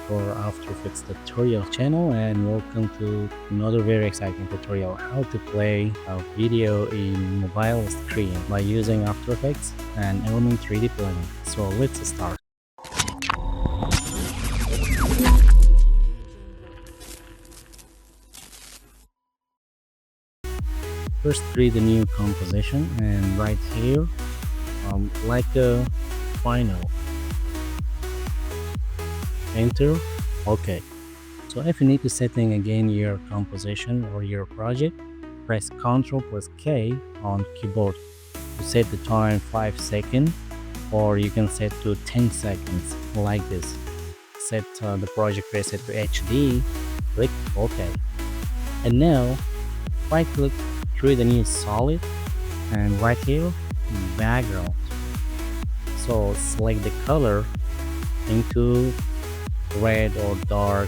for After Effects tutorial channel, and welcome to another very exciting tutorial how to play a video in mobile screen by using After Effects and Element 3D plugin. So let's start. First create a new composition and right here like a final enter. Okay, so if you need to setting again your composition or your project, press Ctrl plus K on keyboard to set the time 5 seconds, or you can set to 10 seconds like this. Set the project preset to HD, click OK. And now right click, create a new solid, and right here background. So select the color into red or dark,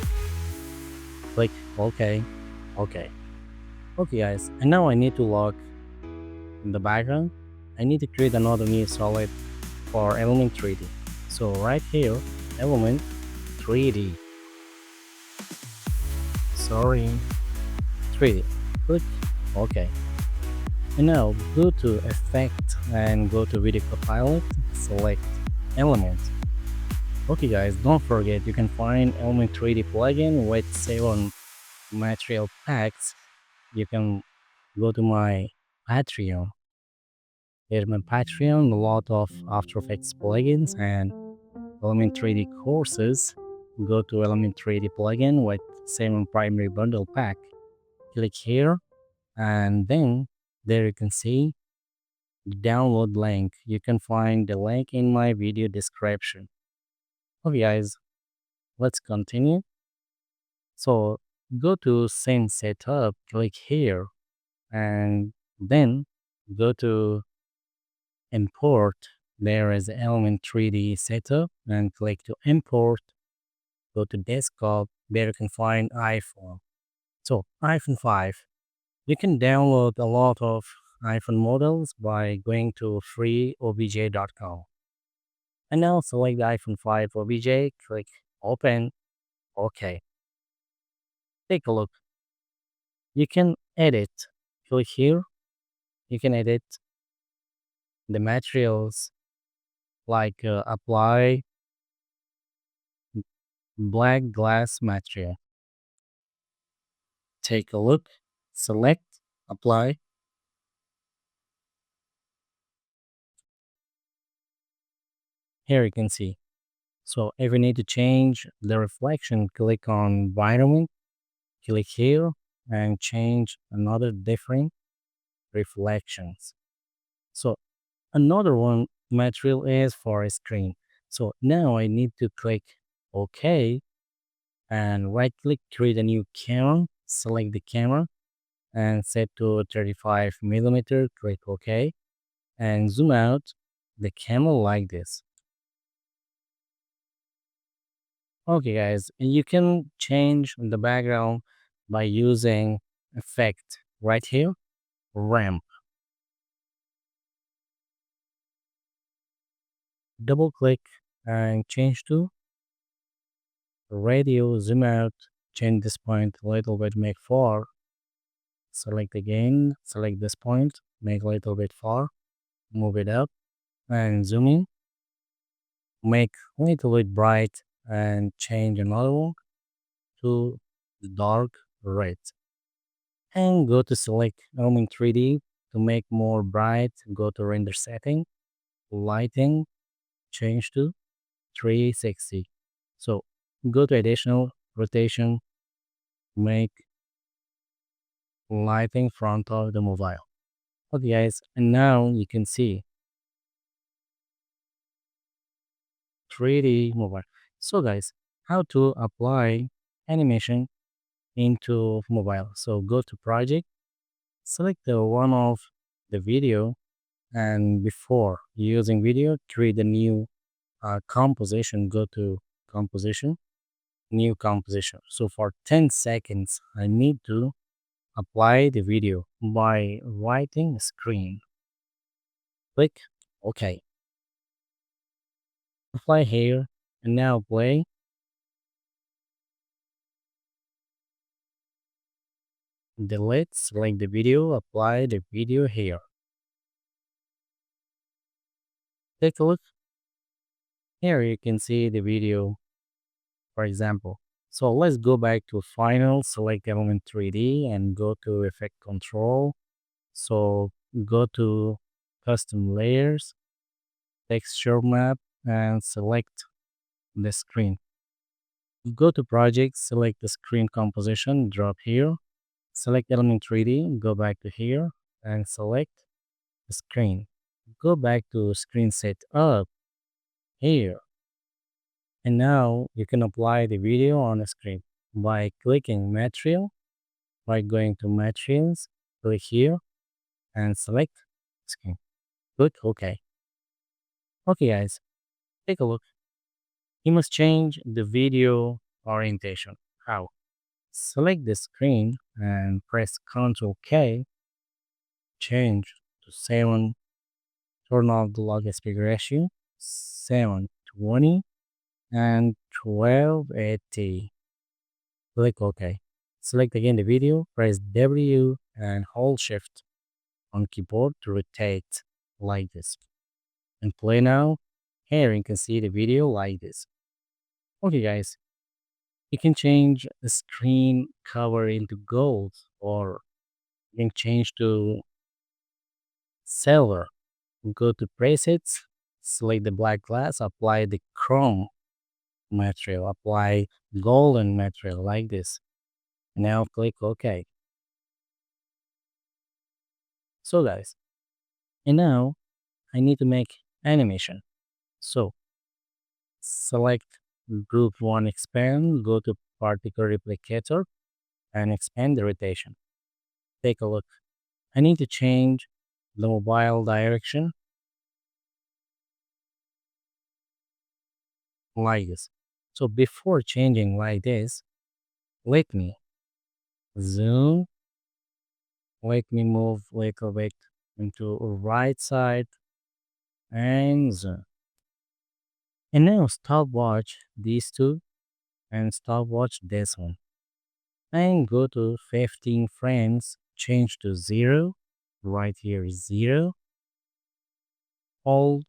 click OK. Okay, guys, and now I need to lock in the background. I need to create another new solid for element 3D. So right here, element 3D, sorry, 3D, click OK. And now go to effect and go to video copilot, select element. Okay guys, don't forget you can find element 3D plugin with 7 material packs. You can go to my Patreon. Here's my Patreon, a lot of After Effects plugins and Element 3D courses. Go to Element 3D plugin with 7 primary bundle pack. Click here and then there you can see the download link. You can find the link in my video description. Okay guys, let's continue. So go to scene setup, click here and then go to import. There is element 3D setup and click to import. Go to desktop. There you can find iPhone. So iPhone 5. You can download a lot of iPhone models by going to freeobj.com. And now select the iPhone 5 OBJ, click open, OK. Take a look. You can edit. Click here. You can edit the materials like apply black glass material. Take a look, select, apply. Here you can see. So if you need to change the reflection, click on environment, click here and change another different reflections. So another one material is for a screen. So now I need to click OK and right click, create a new camera, select the camera and set to 35 millimeter, click OK and zoom out the camera like this. Okay guys, and you can change the background by using effect right here, ramp. Double click and change to radio, zoom out, change this point a little bit, make far. Select again, select this point, make a little bit far, move it up and zoom in, make a little bit bright and change another one to the dark red. And go to select element 3D to make more bright, go to render setting, lighting, change to 360. So go to additional rotation, make lighting front of the mobile. Okay guys, and now you can see 3D mobile. So guys, how to apply animation into mobile. So go to project, select the one of the video, and before using video, create a new composition. Go to composition, new composition. So for 10 seconds, I need to apply the video by writing screen. Click OK. Apply here and now play. delete, select the video, apply the video here. Take a look. Here you can see the video, for example. So let's go back to Final, select Element 3D and go to Effect Control. So go to Custom Layers, Texture Map, and select the screen. Go to Project, select the screen composition, drop here, select Element 3D, go back to here, and select the screen. Go back to Screen Setup here. And now you can apply the video on the screen by clicking Material, by going to Materials, click here, and select Screen. Click OK. Okay, guys, take a look. You must change the video orientation. How? Select the screen and press Ctrl K, change to 7, turn off the log aspect ratio, 720 and 1280. Click OK. Select again the video, press W and hold Shift on keyboard to rotate like this. And play now. Here you can see the video like this. Okay guys, you can change the screen cover into gold or you can change to silver. Go to presets, select the black glass, apply the chrome material, apply golden material like this. Now click OK. So guys, and now I need to make animation. So select group 1 expand, go to particle replicator and expand the rotation. Take a look. I need to change the mobile direction like this. So before changing like this, let me zoom, let me move a little bit into right side and zoom. And now stopwatch these two and stopwatch this one. And go to 15 frames, change to 0. Right here is 0. Hold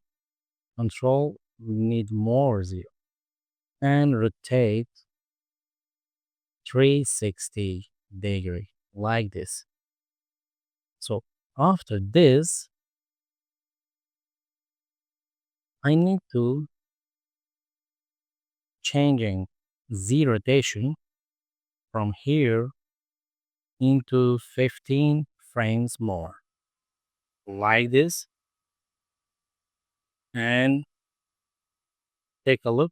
Control, we need more 0. And rotate 360-degree like this. So after this, I need to changing Z rotation from here into 15 frames more like this. And take a look,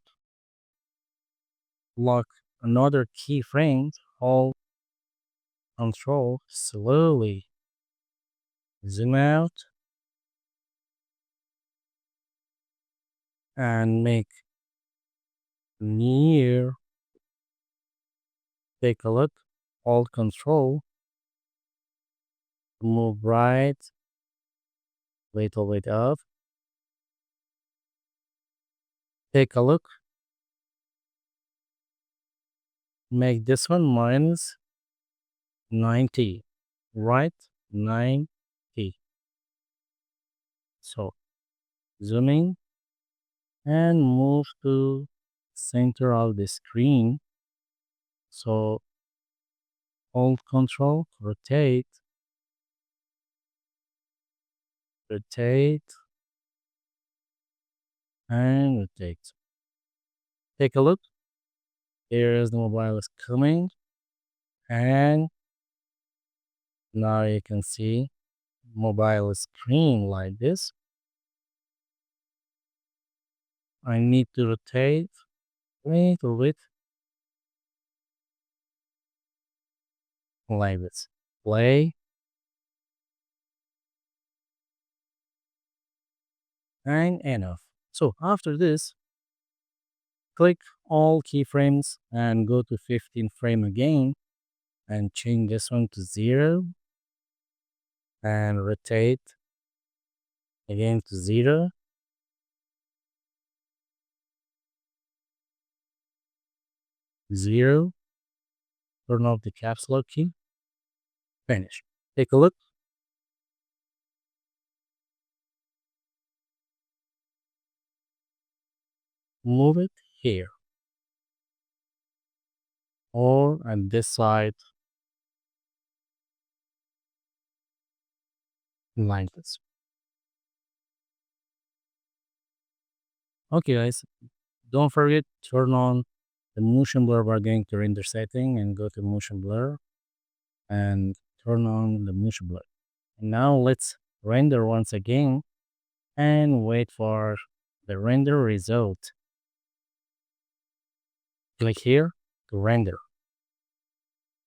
lock another keyframe, hold Control, slowly zoom out and make near. Take a look, hold Control, move right, little bit up. Take a look, make this one minus 90, right? 90. So zoom in and move to center of the screen. So hold Control, rotate, rotate, and rotate. Take a look. Here's the mobile is coming, and now you can see mobile screen like this. I need to rotate a little bit like this. Play and enough. So after this, click all keyframes and go to 15 frame again and change this one to 0 and rotate again to 0. 0. Turn off the caps lock key Finish. Take a look. Move it here or on this side like this. Okay, guys, don't forget turn on the motion blur. We're going to render setting and go to motion blur and turn on the motion blur. And now let's render once again and wait for the render result. Click here to render.